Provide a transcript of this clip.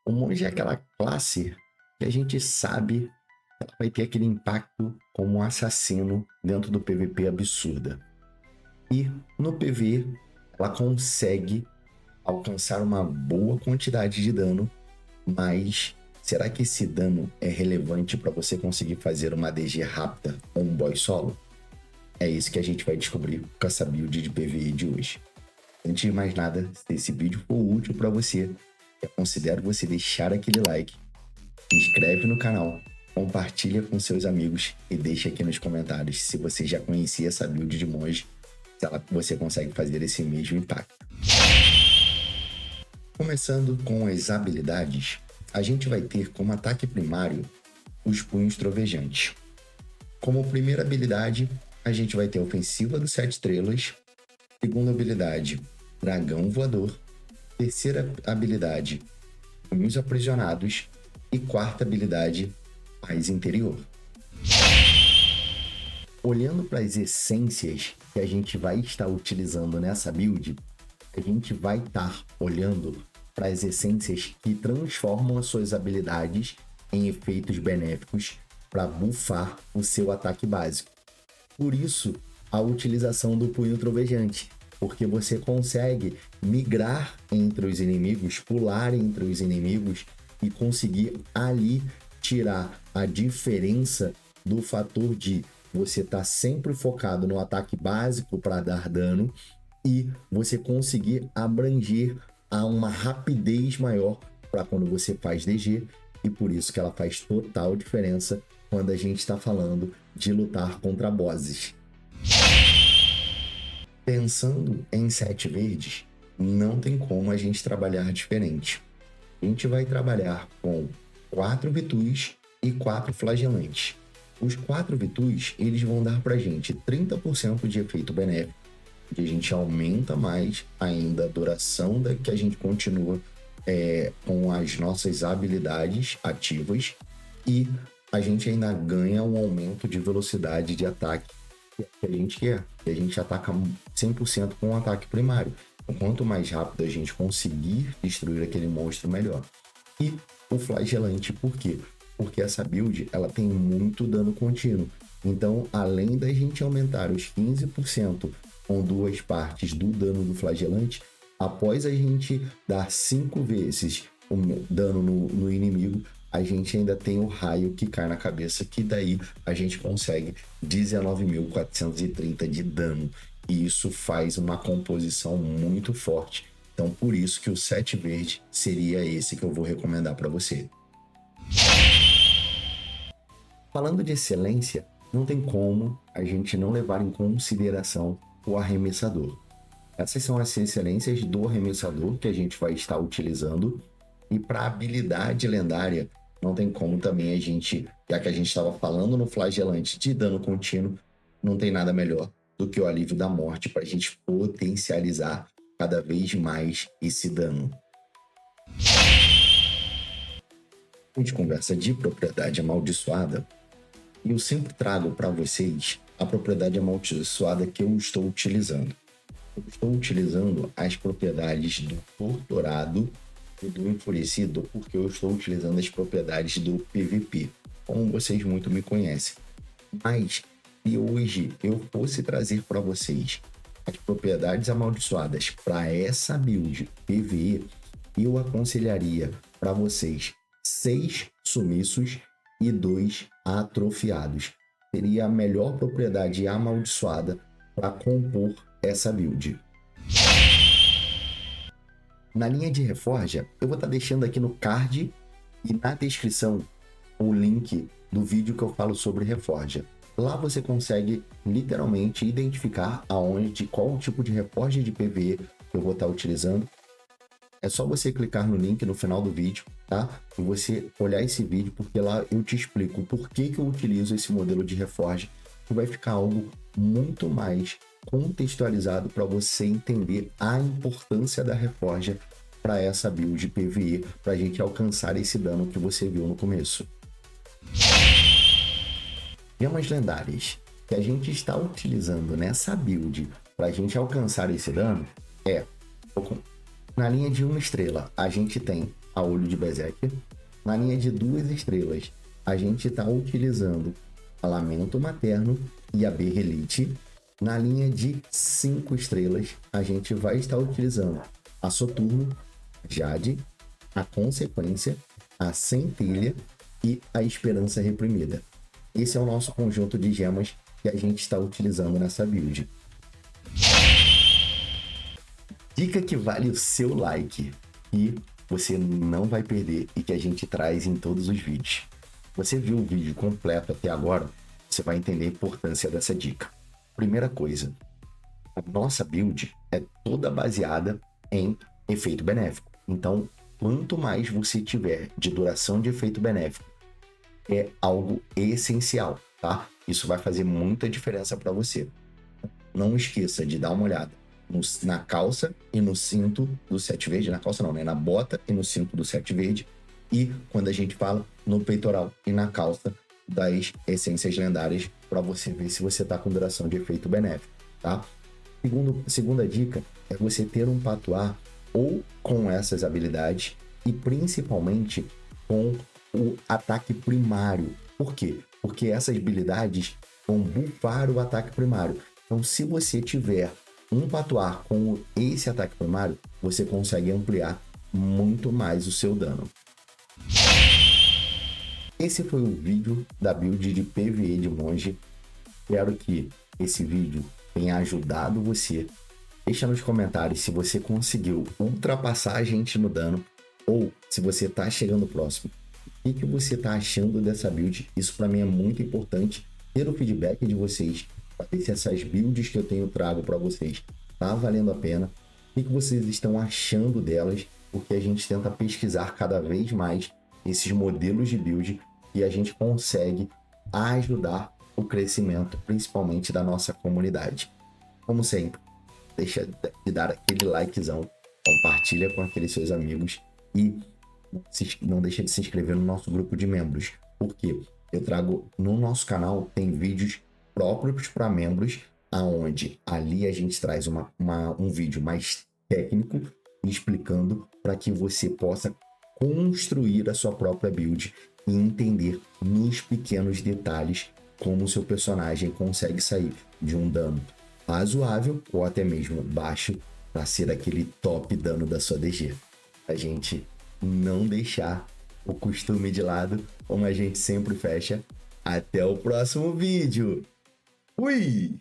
O monge é aquela classe que a gente sabe que ela vai ter aquele impacto como um assassino dentro do PVP absurda. E no PV ela consegue alcançar uma boa quantidade de dano, mas será que esse dano é relevante para você conseguir fazer uma DG rápida ou um boss solo? É isso que a gente vai descobrir com essa build de PvE de hoje. Antes de mais nada, se esse vídeo for útil para você, eu considero você deixar aquele like, se inscreve no canal, compartilha com seus amigos e deixa aqui nos comentários se você já conhecia essa build de monge, se você consegue fazer esse mesmo impacto. Começando com as habilidades, a gente vai ter como ataque primário os punhos trovejantes. Como primeira habilidade, a gente vai ter a ofensiva dos 7 estrelas, segunda habilidade, dragão voador, terceira habilidade, punhos aprisionados e quarta habilidade, paz interior. Olhando para as essências que a gente vai estar utilizando nessa build, a gente vai estar olhando para as essências que transformam as suas habilidades em efeitos benéficos para buffar o seu ataque básico. Por isso, a utilização do punho trovejante, porque você consegue migrar entre os inimigos, pular entre os inimigos e conseguir ali tirar a diferença do fator de você estar sempre focado no ataque básico para dar dano e você conseguir abranger a uma rapidez maior para quando você faz DG, e por isso que ela faz total diferença quando a gente está falando de lutar contra bosses. Pensando em 7 verdes, não tem como a gente trabalhar diferente. A gente vai trabalhar com 4 vitus e 4 flagelantes. Os 4 vitus, eles vão dar pra gente 30% de efeito benéfico, que a gente aumenta mais ainda a duração da que a gente continua com as nossas habilidades ativas, e a gente ainda ganha um aumento de velocidade de ataque que a gente quer, que a gente ataca 100% com o ataque primário. Então, quanto mais rápido a gente conseguir destruir aquele monstro, melhor. E o flagelante, por quê? Porque essa build ela tem muito dano contínuo. Então, além da gente aumentar os 15% com 2 partes do dano do flagelante, após a gente dar 5 vezes o dano no inimigo, a gente ainda tem o raio que cai na cabeça, que daí a gente consegue 19.430 de dano. E isso faz uma composição muito forte. Então, por isso que o 7 verde seria esse que eu vou recomendar para você. Falando de excelência, não tem como a gente não levar em consideração o arremessador. Essas são as excelências do arremessador que a gente vai estar utilizando. E para habilidade lendária, não tem como também a gente, já que a gente estava falando no flagelante de dano contínuo, não tem nada melhor do que o alívio da morte para a gente potencializar cada vez mais esse dano. A gente conversa de propriedade amaldiçoada e eu sempre trago para vocês a propriedade amaldiçoada que eu estou utilizando. Eu estou utilizando as propriedades do torturado e do enfurecido porque eu estou utilizando as propriedades do PVP, como vocês muito me conhecem. Mas se hoje eu fosse trazer para vocês as propriedades amaldiçoadas para essa build PVE, eu aconselharia para vocês 6 sumiços e 2 atrofiados. Seria a melhor propriedade amaldiçoada para compor essa build. Na linha de reforja, eu vou estar deixando aqui no card e na descrição o link do vídeo que eu falo sobre reforja. Lá você consegue literalmente identificar qual tipo de reforja de PvE eu vou estar utilizando. É só você clicar no link no final do vídeo, tá? E você olhar esse vídeo, porque lá eu te explico por que eu utilizo esse modelo de reforja, que vai ficar algo muito mais contextualizado para você entender a importância da reforja para essa build PvE, para a gente alcançar esse dano que você viu no começo. Gemas lendárias que a gente está utilizando nessa build para a gente alcançar esse dano na linha de 1 estrela, a gente tem a olho de Berserker. Na linha de 2 estrelas, a gente está utilizando a Lamento Materno e a Berrelite. Na linha de 5 estrelas, a gente vai estar utilizando a Soturno, Jade, a Consequência, a Centelha e a Esperança Reprimida. Esse é o nosso conjunto de gemas que a gente está utilizando nessa build. Dica que vale o seu like e você não vai perder e que a gente traz em todos os vídeos. Você viu o vídeo completo até agora, você vai entender a importância dessa dica. Primeira coisa, a nossa build é toda baseada em efeito benéfico. Então, quanto mais você tiver de duração de efeito benéfico, é algo essencial, tá? Isso vai fazer muita diferença para você. Não esqueça de dar uma olhada na calça e no cinto do 7 verde, na calça não, né? Na bota e no cinto do 7 verde. E quando a gente fala no peitoral e na calça das essências lendárias, para você ver se você tá com duração de efeito benéfico, tá? Segunda dica é você ter um patuá ou com essas habilidades e principalmente com o ataque primário. Por quê? Porque essas habilidades vão buffar o ataque primário. Então, se você tiver um patuá com esse ataque primário, você consegue ampliar muito mais o seu dano. Esse foi o vídeo da build de PvE de monge. Espero que esse vídeo tenha ajudado você. Deixa nos comentários se você conseguiu ultrapassar a gente no dano ou se você está chegando próximo. O que você está achando dessa build? Isso para mim é muito importante, ter o feedback de vocês, para ver se essas builds que eu tenho trago para vocês tá valendo a pena. O que vocês estão achando delas? Porque a gente tenta pesquisar cada vez mais esses modelos de build e a gente consegue ajudar o crescimento, principalmente da nossa comunidade. Como sempre, deixa de dar aquele likezão, compartilha com aqueles seus amigos e não deixa de se inscrever no nosso grupo de membros, porque eu trago no nosso canal, tem vídeos próprios para membros, aonde ali a gente traz um vídeo mais técnico explicando para que você possa construir a sua própria build e entender nos pequenos detalhes como o seu personagem consegue sair de um dano razoável ou até mesmo baixo para ser aquele top dano da sua DG. A gente não deixar o costume de lado, como a gente sempre fecha. Até o próximo vídeo. Fui!